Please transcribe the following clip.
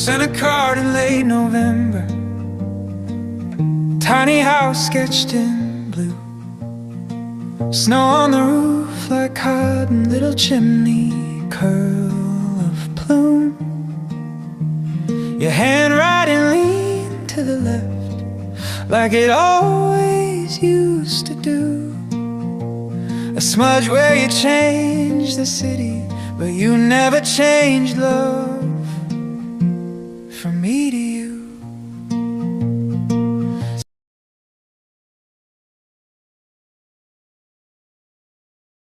Sent a card in late November, tiny house sketched in blue, snow on the roof like cotton, little chimney curl of plume. Your handwriting leaned to the left like it always used to do. A smudge where you changed the city, but you never changed love from me to you.